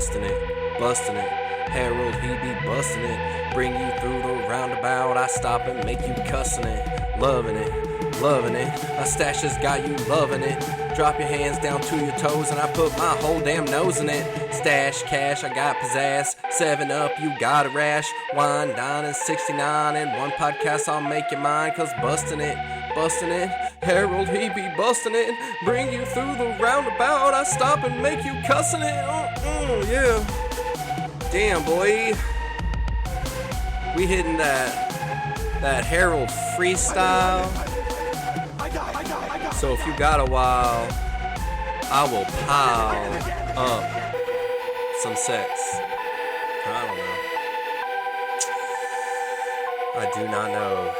busting it, busting it. Harold, he be busting it. Bring you through the roundabout. I stop and make you cussing it. Loving it, loving it. My stash has got you loving it. Drop your hands down to your toes and I put my whole damn nose in it. Stash, cash, I got pizzazz. 7-Up, you got a rash. Wine, dine, and 69. And one podcast, I'll make you mine. Cause busting it, busting it. Harold, he be busting it. Bring you through the roundabout. I stop and make you cussing it. Yeah. Damn, boy. We hitting that Harold freestyle. So if you got a while, I will pile up some sex. I don't know. I do not know.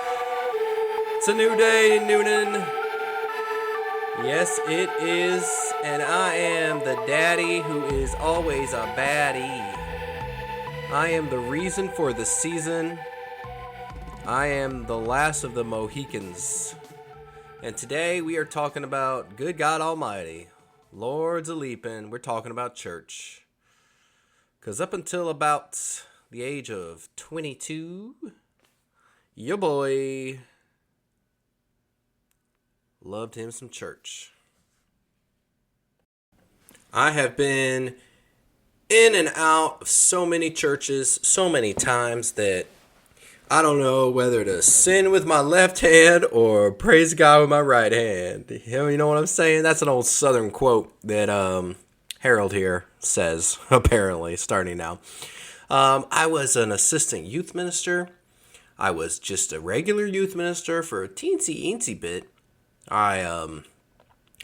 It's a new day, Noonan. Yes, it is. And I am the daddy who is always a baddie. I am the reason for the season. I am the last of the Mohicans. And today we are talking about good God Almighty. Lord's a-leapin'. We're talking about church. Because up until about the age of 22, your boy loved him some church. I have been in and out of so many churches so many times that I don't know whether to sin with my left hand or praise God with my right hand. You know what I'm saying? That's an old Southern quote that Harold here says, apparently, starting now. I was an assistant youth minister. I was just a regular youth minister for a teensy bit. I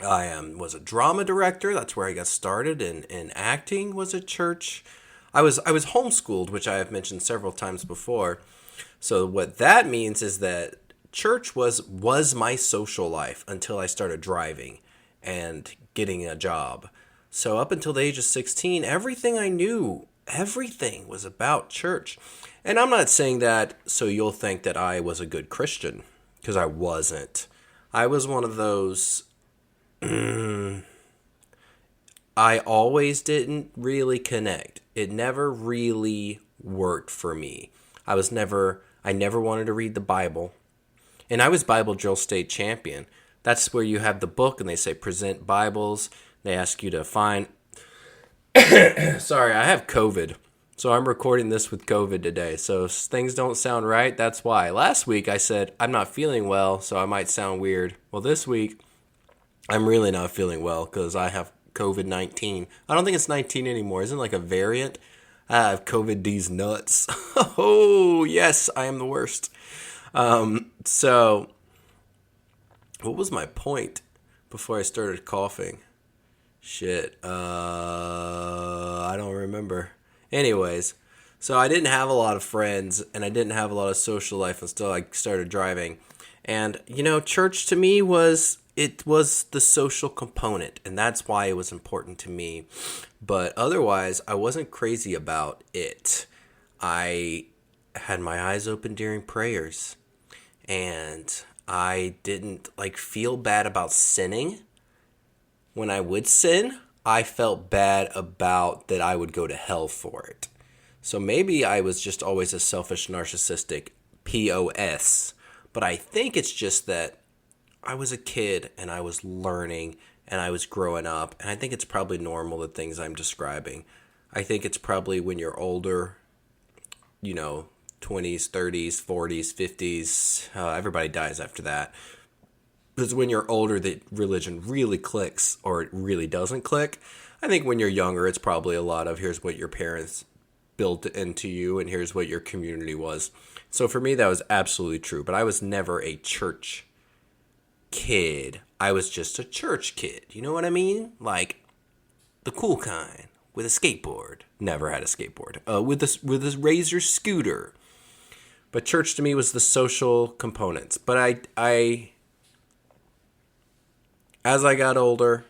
was a drama director. That's where I got started. And acting was at church. I was homeschooled, which I have mentioned several times before. So what that means is that church was my social life until I started driving and getting a job. So up until the age of 16, everything I knew, everything was about church. And I'm not saying that so you'll think that I was a good Christian, because I wasn't. I was one of those... I always didn't really connect. It never really worked for me. I never wanted to read the Bible. And I was Bible drill state champion. That's where you have the book and they say present Bibles. They ask you to find... Sorry, I have COVID. So I'm recording this with COVID today. So if things don't sound right, that's why. Last week I said I'm not feeling well, so I might sound weird. Well, this week I'm really not feeling well because I have COVID-19. I don't think it's 19 anymore. Isn't it like a variant? I have COVID these nuts. Oh, yes, I am the worst. So, what was my point before I started coughing? Shit, I don't remember. Anyways, so I didn't have a lot of friends, and I didn't have a lot of social life until I started driving. And, church to me was the social component, and that's why it was important to me. But otherwise, I wasn't crazy about it. I had my eyes open during prayers, and I didn't feel bad about sinning. When I would sin, I felt bad about that I would go to hell for it. So maybe I was just always a selfish, narcissistic POS. But I think it's just that I was a kid and I was learning and I was growing up. And I think it's probably normal, the things I'm describing. I think it's probably when you're older, 20s, 30s, 40s, 50s. Everybody dies after that. Because when you're older, that religion really clicks or it really doesn't click. I think when you're younger, it's probably a lot of here's what your parents built into you and here's what your community was. So for me, that was absolutely true. But I was never a church kid. I was just a church kid. You know what I mean? Like the cool kind with a skateboard. Never had a skateboard. With a Razor scooter. But church to me was the social components. But I as I got older,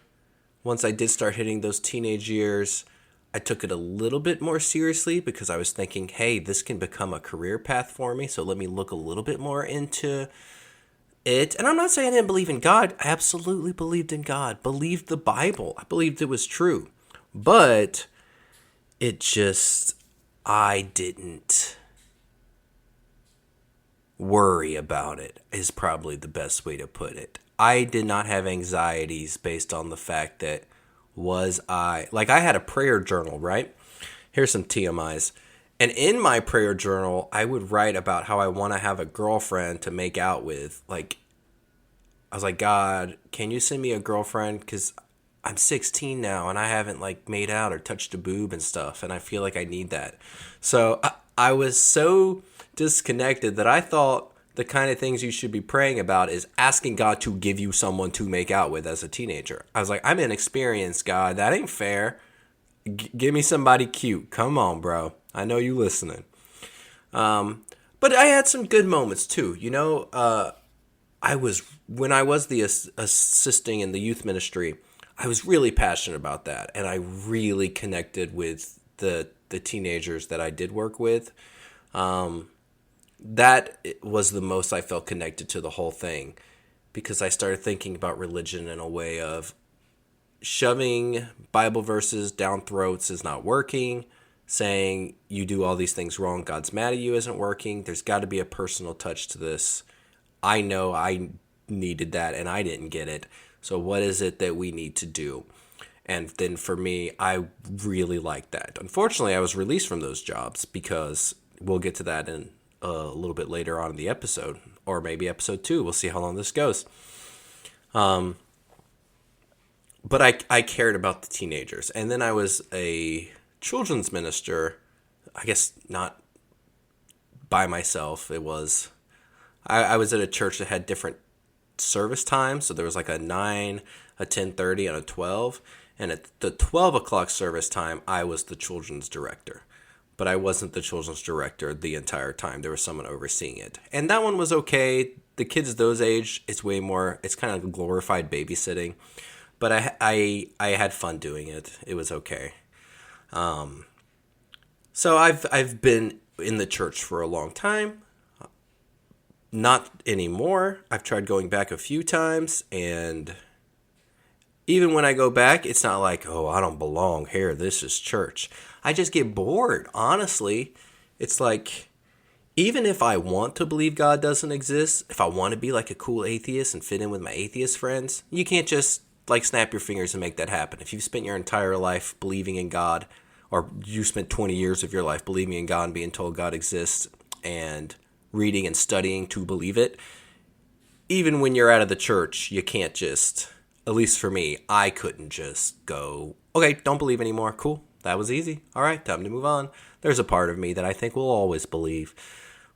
once I did start hitting those teenage years, I took it a little bit more seriously because I was thinking, hey, this can become a career path for me. So let me look a little bit more into it. And I'm not saying I didn't believe in God. I absolutely believed in God, believed the Bible. I believed it was true. But I didn't worry about it, is probably the best way to put it. I did not have anxieties based on the fact that I had a prayer journal, right? Here's some TMIs. And in my prayer journal, I would write about how I want to have a girlfriend to make out with. Like, I was like, God, can you send me a girlfriend? Because I'm 16 now and I haven't like made out or touched a boob and stuff. And I feel like I need that. So I was so disconnected that I thought the kind of things you should be praying about is asking God to give you someone to make out with as a teenager. I was like, I'm inexperienced, God. That ain't fair. Give me somebody cute. Come on, bro. I know you listening. But I had some good moments too. When I was the assisting in the youth ministry, I was really passionate about that, and I really connected with the teenagers that I did work with. That was the most I felt connected to the whole thing, because I started thinking about religion in a way of shoving Bible verses down throats is not working. Saying you do all these things wrong, God's mad at you isn't working. There's got to be a personal touch to this. I know I needed that and I didn't get it. So what is it that we need to do? And then for me, I really liked that. Unfortunately, I was released from those jobs because we'll get to that in a little bit later on in the episode, or maybe episode 2. We'll see how long this goes. But I cared about the teenagers. And then I was a children's minister, I guess not by myself. It was, I was at a church that had different service times. So there was like a 9, a 10:30, and a 12. And at the 12 o'clock service time, I was the children's director. But I wasn't the children's director the entire time. There was someone overseeing it. And that one was okay. The kids those age, it's kind of glorified babysitting. But I had fun doing it. It was okay. So I've been in the church for a long time. Not anymore. I've tried going back a few times, and even when I go back, it's not like, oh, I don't belong here. This is church. I just get bored, honestly. It's like, even if I want to believe God doesn't exist, if I want to be like a cool atheist and fit in with my atheist friends, you can't just like snap your fingers and make that happen. If you've spent your entire life believing in God, or you spent 20 years of your life believing in God and being told God exists and reading and studying to believe it, even when you're out of the church, you can't just, at least for me, I couldn't just go, okay, don't believe anymore. Cool. That was easy. All right, time to move on. There's a part of me that I think will always believe,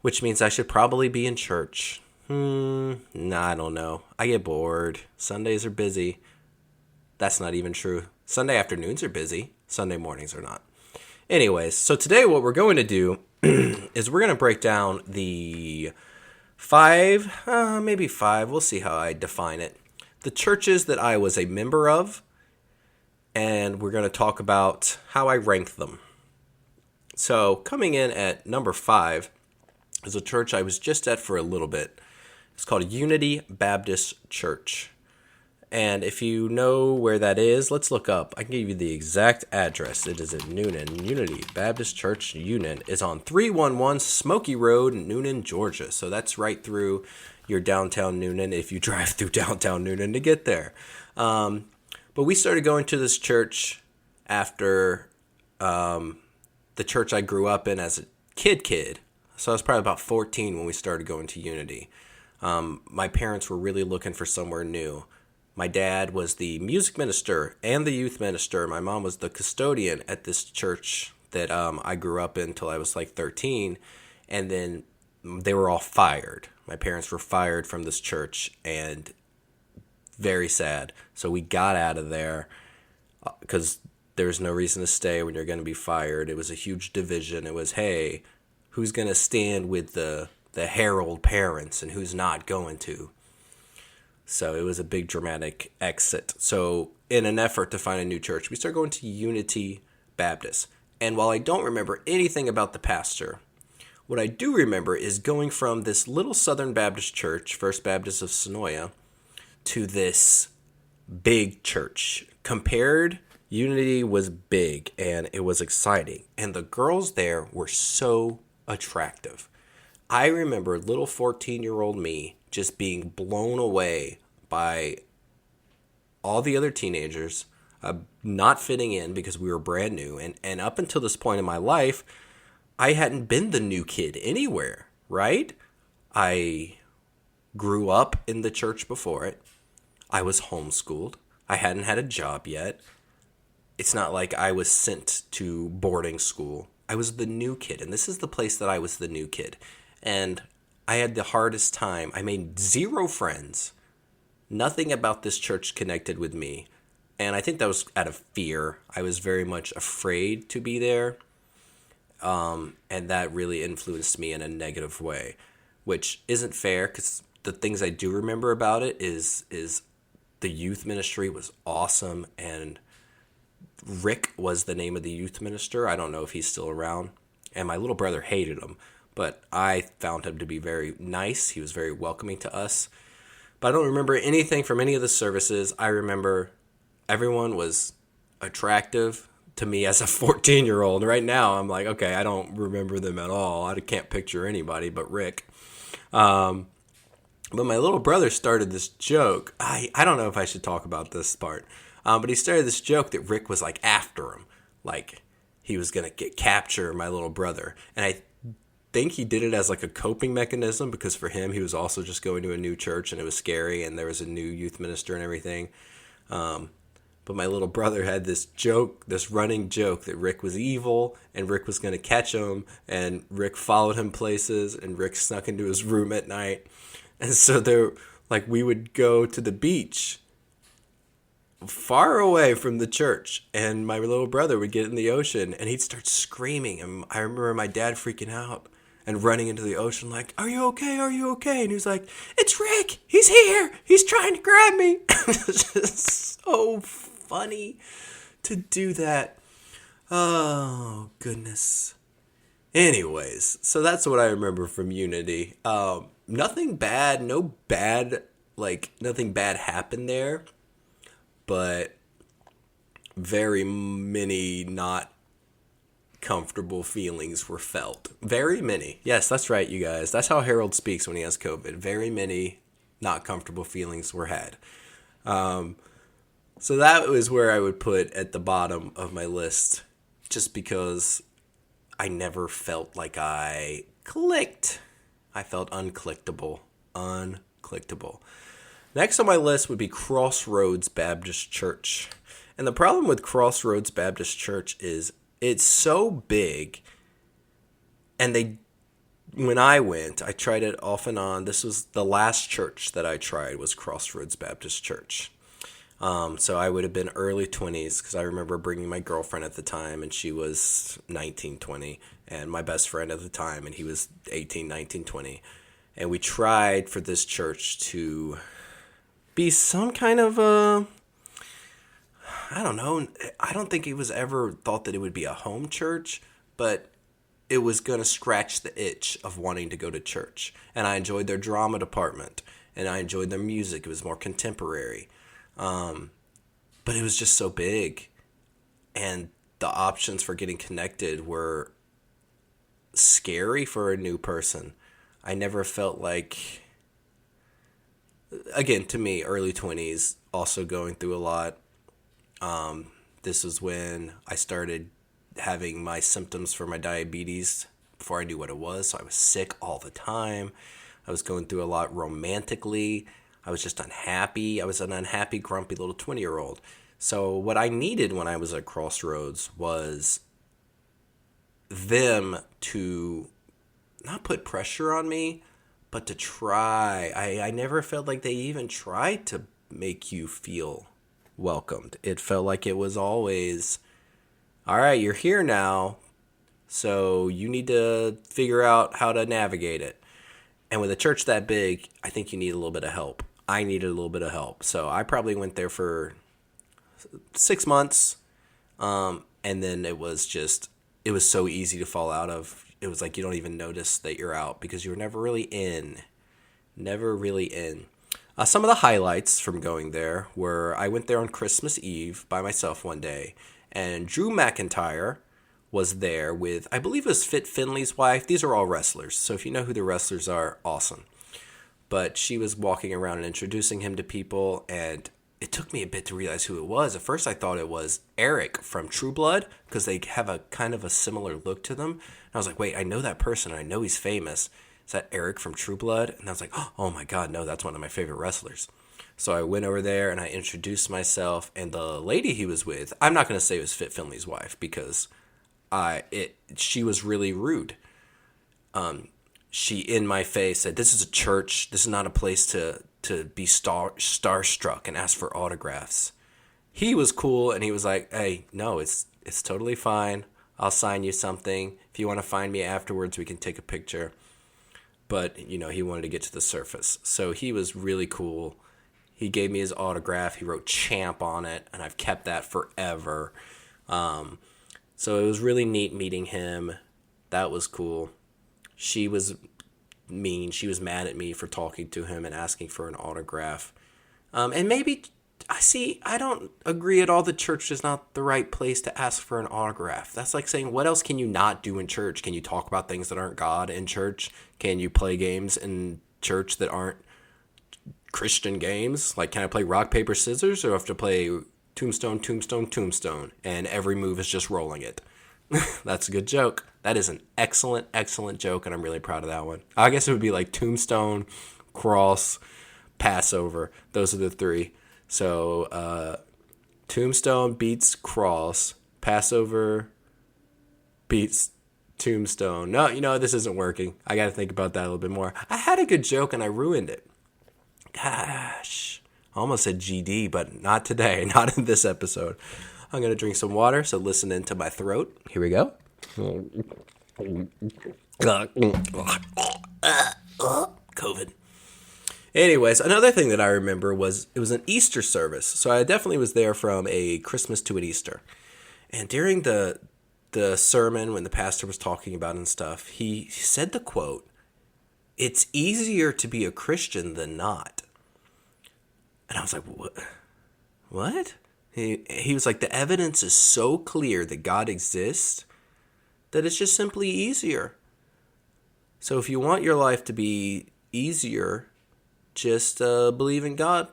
which means I should probably be in church. Nah, I don't know. I get bored. Sundays are busy. That's not even true. Sunday afternoons are busy. Sunday mornings are not. Anyways, so today what we're going to do is we're going to break down the maybe five, we'll see how I define it, the churches that I was a member of, and we're going to talk about how I rank them. So coming in at number 5 is a church I was just at for a little bit. It's called Unity Baptist Church. And if you know where that is, let's look up. I can give you the exact address. It is in Newnan. Unity Baptist Church Newnan is on 311 Smoky Road, Newnan, Georgia. So that's right through your downtown Newnan if you drive through downtown Newnan to get there. But we started going to this church after the church I grew up in as a kid. So I was probably about 14 when we started going to Unity. My parents were really looking for somewhere new. My dad was the music minister and the youth minister. My mom was the custodian at this church that I grew up in until I was like 13. And then they were all fired. My parents were fired from this church, and very sad. So we got out of there because there's no reason to stay when you're going to be fired. It was a huge division. It was, hey, who's going to stand with the Herald parents and who's not going to? So it was a big dramatic exit. So in an effort to find a new church, we started going to Unity Baptist. And while I don't remember anything about the pastor, what I do remember is going from this little Southern Baptist church, First Baptist of Sonoya, to this big church. Compared, Unity was big and it was exciting. And the girls there were so attractive. I remember little 14-year-old me just being blown away by all the other teenagers, not fitting in because we were brand new. And up until this point in my life, I hadn't been the new kid anywhere, right? I grew up in the church before it. I was homeschooled. I hadn't had a job yet. It's not like I was sent to boarding school. I was the new kid, and this is the place that I was the new kid. And I had the hardest time. I made zero friends. Nothing about this church connected with me. And I think that was out of fear. I was very much afraid to be there. And that really influenced me in a negative way, which isn't fair because the things I do remember about it is the youth ministry was awesome, and Rick was the name of the youth minister. I don't know if he's still around. And my little brother hated him, but I found him to be very nice. He was very welcoming to us. But I don't remember anything from any of the services. I remember everyone was attractive to me as a 14-year-old. Right now, I'm like, okay, I don't remember them at all. I can't picture anybody but Rick. But my little brother started this joke. I don't know if I should talk about this part. But he started this joke that Rick was like after him. Like he was going to capture my little brother. And I think he did it as like a coping mechanism because for him, he was also just going to a new church and it was scary and there was a new youth minister and everything. But my little brother had this joke, this running joke that Rick was evil and Rick was going to catch him, and Rick followed him places and Rick snuck into his room at night. And so we would go to the beach far away from the church, and my little brother would get in the ocean and he'd start screaming. And I remember my dad freaking out and running into the ocean like, "Are you okay? Are you okay?" And he was like, "It's Rick. He's here. He's trying to grab me." It's just so funny to do that. Oh, goodness. Anyways, so that's what I remember from Unity. Nothing bad, nothing bad happened there, but very many not comfortable feelings were felt. Very many. Yes, that's right, you guys. That's how Harold speaks when he has COVID. Very many not comfortable feelings were had. So that was where I would put at the bottom of my list, just because I never felt like I clicked. I felt unclickable. Next on my list would be Crossroads Baptist Church. And the problem with Crossroads Baptist Church is it's so big, and when I went, I tried it off and on. This was the last church that I tried was Crossroads Baptist Church. So I would have been early 20s because I remember bringing my girlfriend at the time, and she was 19, 20, and my best friend at the time, and he was 18, 19, 20. And we tried for this church to be some kind of I don't know. I don't think it was ever thought that it would be a home church, but it was going to scratch the itch of wanting to go to church. And I enjoyed their drama department, and I enjoyed their music. It was more contemporary. But it was just so big, and the options for getting connected were scary for a new person. I never felt like, again, to me, early 20s, also going through a lot. This was when I started having my symptoms for my diabetes before I knew what it was. So I was sick all the time. I was going through a lot romantically. I was just unhappy. I was an unhappy, grumpy little 20-year-old. So what I needed when I was at Crossroads was them to not put pressure on me, but to try. I never felt like they even tried to make you feel welcomed. It felt like it was always, all right, you're here now, so you need to figure out how to navigate it. And with a church that big, I think you need a little bit of help. I needed a little bit of help. So I probably went there for 6 months. And then it was so easy to fall out of. It was like you don't even notice that you're out because you were never really in. Some of the highlights from going there were I went there on Christmas Eve by myself one day, and Drew McIntyre was there with, I believe it was Fit Finley's wife. These are all wrestlers, so if you know who the wrestlers are, awesome. But she was walking around and introducing him to people, and it took me a bit to realize who it was. At first I thought it was Eric from True Blood, because they have a kind of a similar look to them. And I was like, wait, I know that person, I know he's famous. Is that Eric from True Blood? And I was like, oh my God, no, that's one of my favorite wrestlers. So I went over there and I introduced myself, and the lady he was with, I'm not going to say it was Fit Finley's wife, because she was really rude. She in my face said, "This is a church. This is not a place to be starstruck and ask for autographs." He was cool, and he was like, "Hey, no, it's totally fine. I'll sign you something. If you want to find me afterwards, we can take a picture." But he wanted to get to the surface, so he was really cool. He gave me his autograph. He wrote "Champ" on it, and I've kept that forever. So it was really neat meeting him. That was cool. She was mean. She was mad at me for talking to him and asking for an autograph. And maybe, I don't agree at all that church is not the right place to ask for an autograph. That's like saying, what else can you not do in church? Can you talk about things that aren't God in church? Can you play games in church that aren't Christian games? Like, can I play rock, paper, scissors, or do I have to play tombstone, tombstone, tombstone, and every move is just rolling it? That's a good joke. That is an excellent, excellent joke, and I'm really proud of that one. I guess it would be like tombstone, cross, Passover. Those are the three. So, tombstone beats cross, Passover beats tombstone. No, this isn't working. I got to think about that a little bit more. I had a good joke, and I ruined it. Gosh. I almost said GD, but not today. Not in this episode. I'm going to drink some water, so listen into my throat. Here we go. COVID. Anyways, another thing that I remember was it was an Easter service. So I definitely was there from a Christmas to an Easter. And during the sermon, when the pastor was talking about and stuff, he said the quote, "It's easier to be a Christian than not." And I was like, what? He was like, the evidence is so clear that God exists that it's just simply easier. So if you want your life to be easier, just believe in God,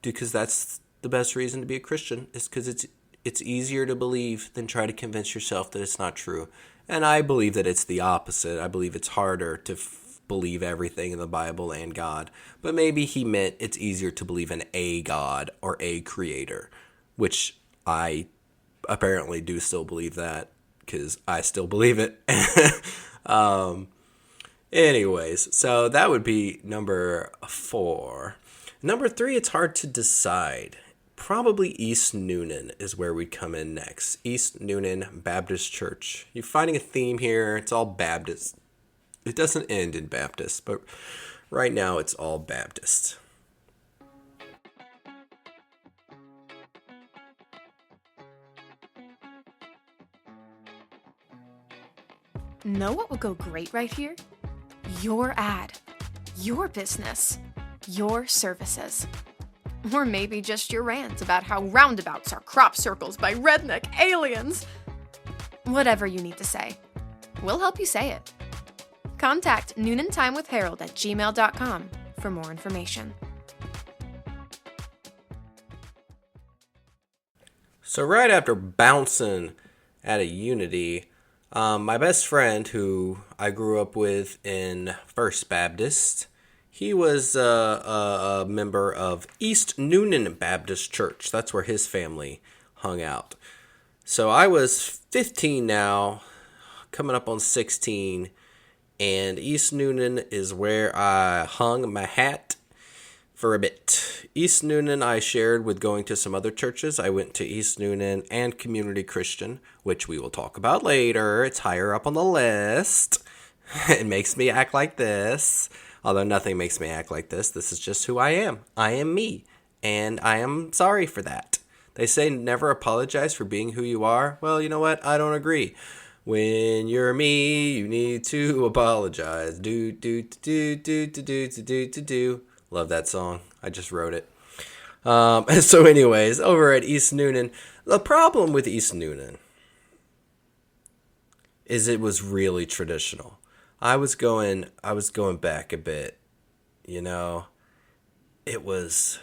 because that's the best reason to be a Christian, is because it's easier to believe than try to convince yourself that it's not true. And I believe that it's the opposite. I believe it's harder to believe everything in the Bible and God, but maybe he meant it's easier to believe in a God or a creator, which I apparently do still believe that, because I still believe it. Anyways, so that would be number 4. Number 3, it's hard to decide. Probably East Newnan is where we'd come in next. East Newnan Baptist Church. You're finding a theme here. It's all Baptist. It doesn't end in Baptist, but right now it's all Baptist. Know what would go great right here? Your ad, your business, your services. Or maybe just your rant about how roundabouts are crop circles by redneck aliens. Whatever you need to say, we'll help you say it. Contact noonandtimewithharold@gmail.com for more information. So right after bouncing out of Unity, my best friend who I grew up with in First Baptist, he was a member of East Newnan Baptist Church. That's where his family hung out. So I was 15 now, coming up on 16, and East Newnan is where I hung my hat for a bit. East Newnan I shared with going to some other churches. I went to East Newnan and Community Christian, which we will talk about later. It's higher up on the list. It makes me act like this. Although nothing makes me act like this. This is just who I am. I am me. And I am sorry for that. They say never apologize for being who you are. Well, you know what? I don't agree. When you're me, you need to apologize. Do. Love that song. I just wrote it. So anyways, over at East Noonan, the problem with East Noonan is it was really traditional. I was going back a bit, you know. It was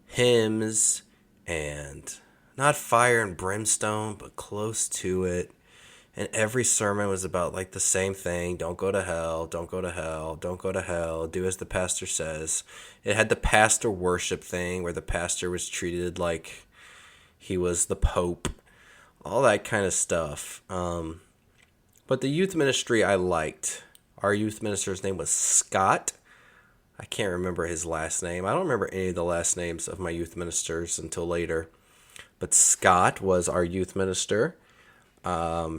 hymns and not fire and brimstone, but close to it. And every sermon was about like the same thing. Don't go to hell, don't go to hell, don't go to hell, do as the pastor says. It had the pastor worship thing where the pastor was treated like he was the Pope, all that kind of stuff. But the youth ministry I liked. Our youth minister's name was Scott. I can't remember his last name. I don't remember any of the last names of my youth ministers until later. But Scott was our youth minister.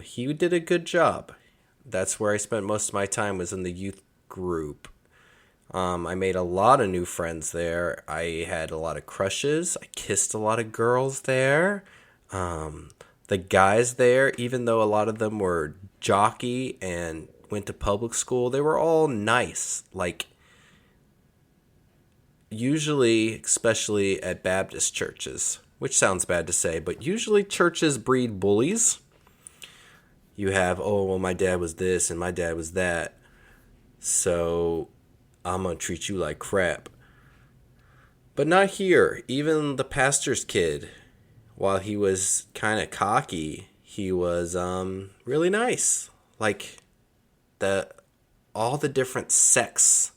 He did a good job. That's where I spent most of my time, was in the youth group. I made a lot of new friends there. I had a lot of crushes. I kissed a lot of girls there. The guys there, even though a lot of them were jockey and went to public school, they were all nice. Like, usually, especially at Baptist churches, which sounds bad to say, but usually churches breed bullies. You have, oh, well, my dad was this and my dad was that, so I'm going to treat you like crap. But not here. Even the pastor's kid, while he was kind of cocky, he was really nice. Like, all the different sects,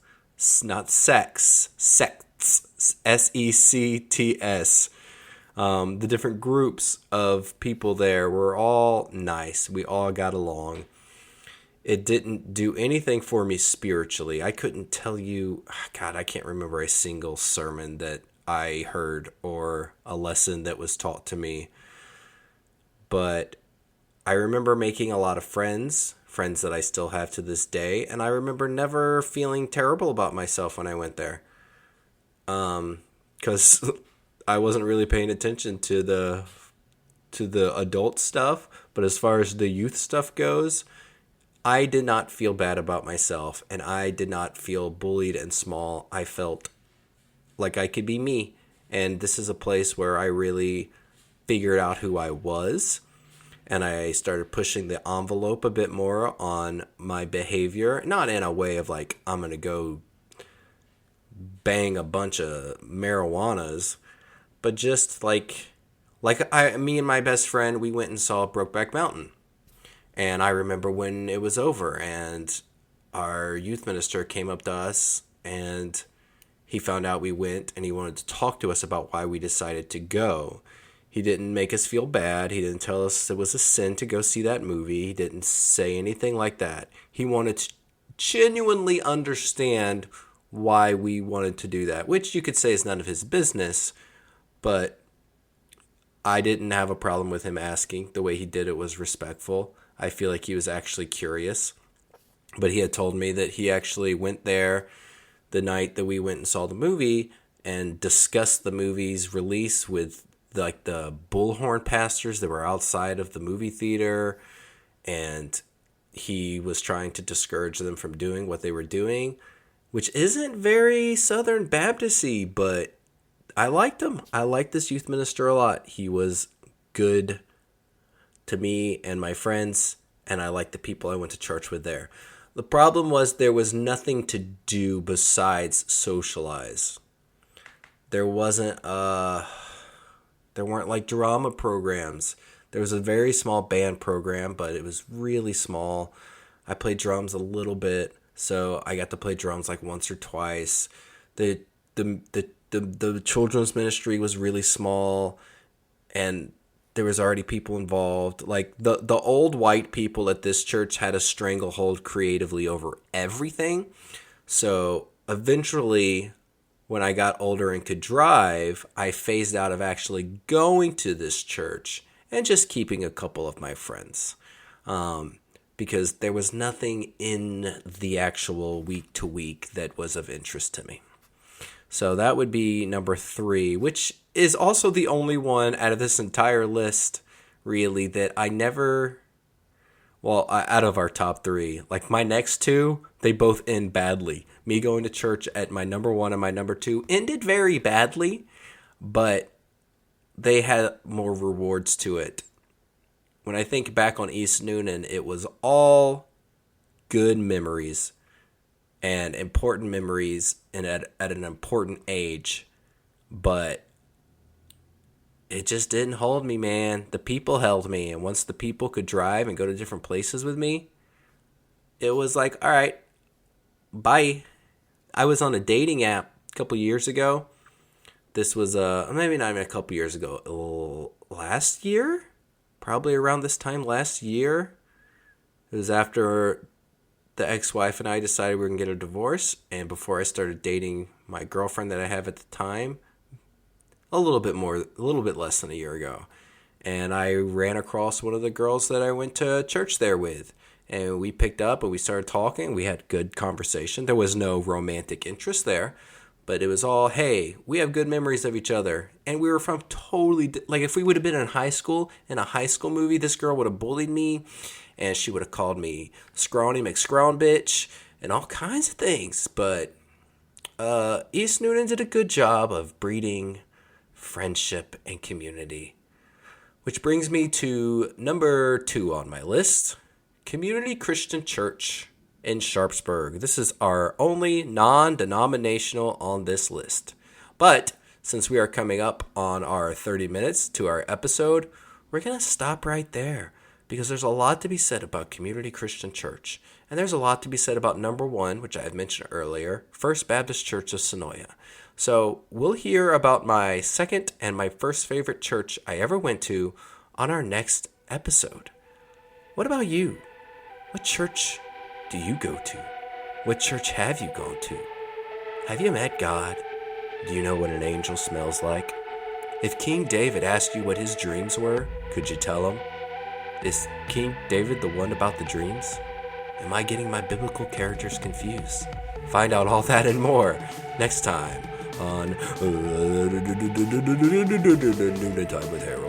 not sex, sects, S-E-C-T-S, the different groups of people there were all nice. We all got along. It didn't do anything for me spiritually. I couldn't tell you, God, I can't remember a single sermon that I heard or a lesson that was taught to me. But I remember making a lot of friends that I still have to this day. And I remember never feeling terrible about myself when I went there. Because I wasn't really paying attention to the adult stuff, but as far as the youth stuff goes, I did not feel bad about myself, and I did not feel bullied and small. I felt like I could be me, and this is a place where I really figured out who I was, and I started pushing the envelope a bit more on my behavior, not in a way of like, I'm going to go bang a bunch of marijuanas, but just like me and my best friend, we went and saw Brokeback Mountain. And I remember when it was over and our youth minister came up to us and he found out we went and he wanted to talk to us about why we decided to go. He didn't make us feel bad. He didn't tell us it was a sin to go see that movie. He didn't say anything like that. He wanted to genuinely understand why we wanted to do that, which you could say is none of his business, but I didn't have a problem with him asking. The way he did it was respectful. I feel like he was actually curious. But he had told me that he actually went there the night that we went and saw the movie and discussed the movie's release with like the bullhorn pastors that were outside of the movie theater. And he was trying to discourage them from doing what they were doing, which isn't very Southern Baptist-y, but I liked him. I liked this youth minister a lot. He was good to me and my friends, and I liked the people I went to church with there. The problem was there was nothing to do besides socialize. There weren't like drama programs. There was a very small band program, but it was really small. I played drums a little bit, so I got to play drums like once or twice. The children's ministry was really small, and there was already people involved. Like the old white people at this church had a stranglehold creatively over everything. So eventually, when I got older and could drive, I phased out of actually going to this church and just keeping a couple of my friends. Because there was nothing in the actual week to week that was of interest to me. So that would be number 3, which is also the only one out of this entire list, really, that I never Well, out of our top three, like my next two, they both end badly. Me going to church at my number one and my number two ended very badly, but they had more rewards to it. When I think back on East Noonan, it was all good memories and important memories and at an important age, but it just didn't hold me, man. The people held me, and once the people could drive and go to different places with me, it was like, all right, bye. I was on a dating app a couple years ago. This was maybe not even a couple years ago, last year, probably around this time last year. It was after the ex-wife and I decided we were gonna get a divorce, and before I started dating my girlfriend that I have at the time, a little bit less than a year ago. And I ran across one of the girls that I went to church there with. And we picked up and we started talking. We had good conversation. There was no romantic interest there. But it was all, hey, we have good memories of each other. And we were from totally, like if we would have been in high school, in a high school movie, this girl would have bullied me. And she would have called me scrawny McScrawn bitch and all kinds of things. But East Noonan did a good job of breeding friendship and community. Which brings me to number 2 on my list, Community Christian Church in Sharpsburg. This is our only non-denominational on this list. But since we are coming up on our 30 minutes to our episode, we're going to stop right there because there's a lot to be said about Community Christian Church. And there's a lot to be said about number 1, which I had mentioned earlier, First Baptist Church of Sonoya. So we'll hear about my second and my first favorite church I ever went to on our next episode. What about you? What church do you go to? What church have you gone to? Have you met God? Do you know what an angel smells like? If King David asked you what his dreams were, could you tell him? Is King David the one about the dreams? Am I getting my biblical characters confused? Find out all that and more next time on Noontime with Harold.